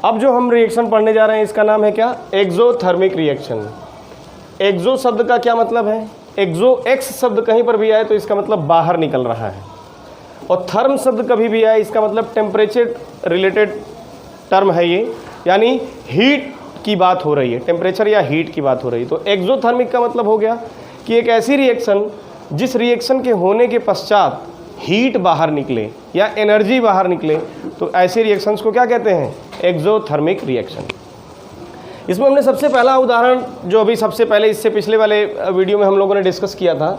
अब जो हम रिएक्शन पढ़ने जा रहे हैं इसका नाम है क्या? Exothermic reaction. एक्सो शब्द का क्या मतलब है? एक्सो, एक्स शब्द कहीं पर भी आए तो इसका मतलब बाहर निकल रहा है, और थर्म शब्द कभी भी आए इसका मतलब टेम्परेचर रिलेटेड टर्म है ये, यानी हीट की बात हो रही है, टेम्परेचर या हीट की बात हो रही है। तो एक्सोथर्मिक का मतलब हो गया कि एक ऐसी रिएक्शन जिस रिएक्शन के होने के पश्चात हीट बाहर निकले या एनर्जी बाहर निकले, तो ऐसे रिएक्शंस को क्या कहते हैं? Exothermic reaction. इसमें हमने सबसे पहला उदाहरण जो अभी सबसे पहले इससे पिछले वाले वीडियो में हम लोगों ने डिस्कस किया था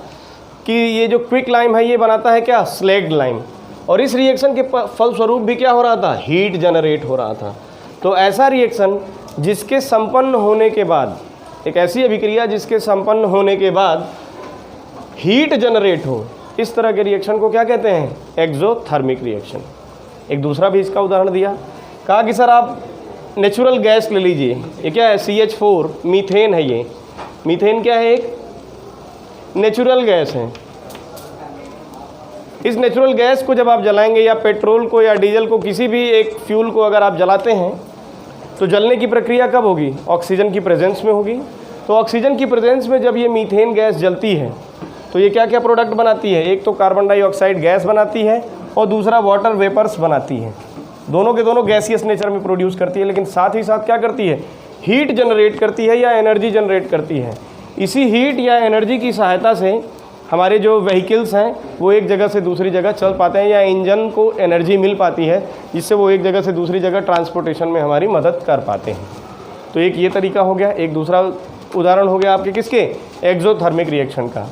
कि ये जो क्विक लाइम है ये बनाता है क्या? Slagged lime. और इस रिएक्शन के फलस्वरूप भी क्या हो रहा था? हीट जनरेट हो रहा था। तो ऐसा रिएक्शन जिसके संपन्न होने के बाद, एक ऐसी अभिक्रिया जिसके संपन्न होने के बाद हीट जनरेट हो, इस तरह के रिएक्शन को क्या कहते हैं? Exothermic reaction. एक दूसरा भी इसका उदाहरण दिया, कहा कि सर आप नेचुरल गैस ले लीजिए, ये क्या है? CH4 मीथेन है। ये मीथेन क्या है? एक नेचुरल गैस है। इस नेचुरल गैस को जब आप जलाएंगे या पेट्रोल को या डीजल को, किसी भी एक फ्यूल को अगर आप जलाते हैं तो जलने की प्रक्रिया कब होगी? ऑक्सीजन की प्रेजेंस में होगी। तो ऑक्सीजन की प्रेजेंस में जब ये मीथेन गैस जलती है तो ये क्या क्या प्रोडक्ट बनाती है? एक तो कार्बन डाइऑक्साइड गैस बनाती है और दूसरा वाटर वेपर्स बनाती है। दोनों के दोनों गैसियस नेचर में प्रोड्यूस करती है, लेकिन साथ ही साथ क्या करती है? हीट जनरेट करती है या एनर्जी जनरेट करती है। इसी हीट या एनर्जी की सहायता से हमारे जो व्हीकल्स हैं वो एक जगह से दूसरी जगह चल पाते हैं, या इंजन को एनर्जी मिल पाती है जिससे वो एक जगह से दूसरी जगह ट्रांसपोर्टेशन में हमारी मदद कर पाते हैं। तो एक ये तरीका हो गया। एक दूसरा उदाहरण हो गया आपके किसके? एक्सोथर्मिक रिएक्शन का।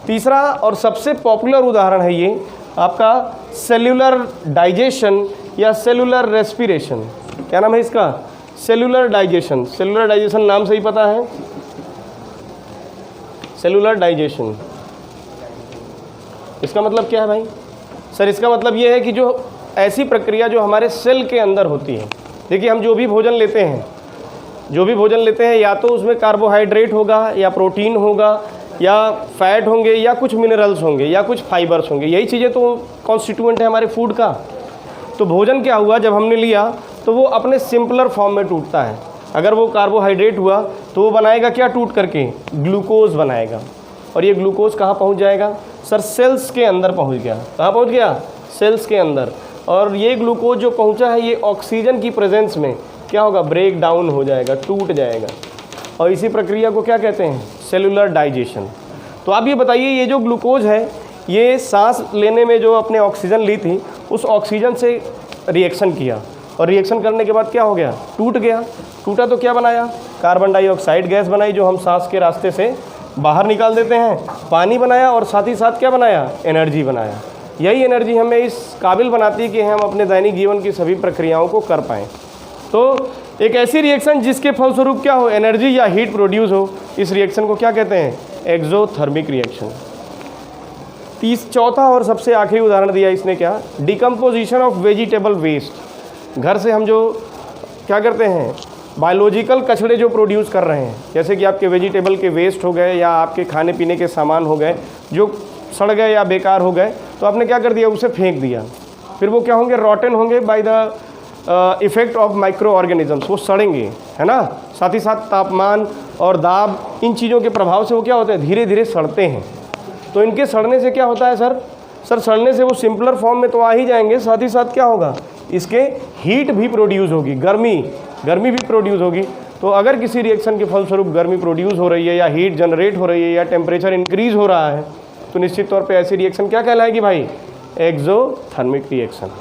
तीसरा और सबसे पॉपुलर उदाहरण है ये आपका सेल्यूलर डाइजेशन या सेलुलर रेस्पिरेशन। क्या नाम है इसका? Cellular digestion. सेलुलर डाइजेशन नाम से ही पता है, सेलुलर डाइजेशन। इसका मतलब क्या है भाई? सर इसका मतलब ये है कि जो ऐसी प्रक्रिया जो हमारे सेल के अंदर होती है। देखिए हम जो भी भोजन लेते हैं या तो उसमें कार्बोहाइड्रेट होगा या प्रोटीन होगा या फैट होंगे या कुछ मिनरल्स होंगे या कुछ फाइबर्स होंगे, यही चीज़ें तो कॉन्स्टिट्यूएंट है हमारे फूड का। तो भोजन क्या हुआ, जब हमने लिया तो वो अपने सिंपलर फॉर्म में टूटता है। अगर वो कार्बोहाइड्रेट हुआ तो वो बनाएगा क्या? टूट करके ग्लूकोज बनाएगा। और ये ग्लूकोज कहाँ पहुँच जाएगा? सर सेल्स के अंदर पहुँच गया। कहाँ पहुँच गया? सेल्स के अंदर। और ये ग्लूकोज जो पहुँचा है ये ऑक्सीजन की प्रेजेंस में क्या होगा? ब्रेक डाउन हो जाएगा, टूट जाएगा। और इसी प्रक्रिया को क्या कहते हैं? Cellular digestion. तो आप ये बताइए, ये जो ग्लूकोज है ये सांस लेने में जो अपने ऑक्सीजन ली थी उस ऑक्सीजन से रिएक्शन किया, और रिएक्शन करने के बाद क्या हो गया? टूट गया। टूटा तो क्या बनाया? कार्बन डाइऑक्साइड गैस बनाई जो हम सांस के रास्ते से बाहर निकाल देते हैं। पानी बनाया और साथ ही साथ क्या बनाया? एनर्जी बनाया। यही एनर्जी हमें इस काबिल बनाती है कि हम अपने दैनिक जीवन की सभी प्रक्रियाओं को कर पाएँ। तो एक ऐसी रिएक्शन जिसके फलस्वरूप क्या हो? एनर्जी या हीट प्रोड्यूस हो, इस रिएक्शन को क्या कहते हैं? Exothermic reaction. चौथा और सबसे आखिरी उदाहरण दिया इसने क्या? Decomposition of vegetable waste. घर से हम जो क्या करते हैं? बायोलॉजिकल कचरे जो प्रोड्यूस कर रहे हैं, जैसे कि आपके वेजिटेबल के वेस्ट हो गए या आपके खाने पीने के सामान हो गए जो सड़ गए या बेकार हो गए, तो आपने क्या कर दिया? उसे फेंक दिया। फिर वो क्या होंगे? रॉटन होंगे by the effect of micro organisms. वो सड़ेंगे, है ना। साथ ही साथ तापमान और दाब, इन चीज़ों के प्रभाव से वो क्या होते हैं? धीरे धीरे सड़ते हैं। तो इनके सड़ने से क्या होता है सर? सड़ने से वो सिंपलर फॉर्म में तो आ ही जाएंगे, साथ ही साथ क्या होगा? इसके हीट भी प्रोड्यूस होगी, गर्मी भी प्रोड्यूस होगी। तो अगर किसी रिएक्शन के फलस्वरूप गर्मी प्रोड्यूस हो रही है या हीट जनरेट हो रही है या टेम्परेचर इंक्रीज हो रहा है, तो निश्चित तौर पे ऐसी रिएक्शन क्या कहलाएगी भाई? Exothermic reaction.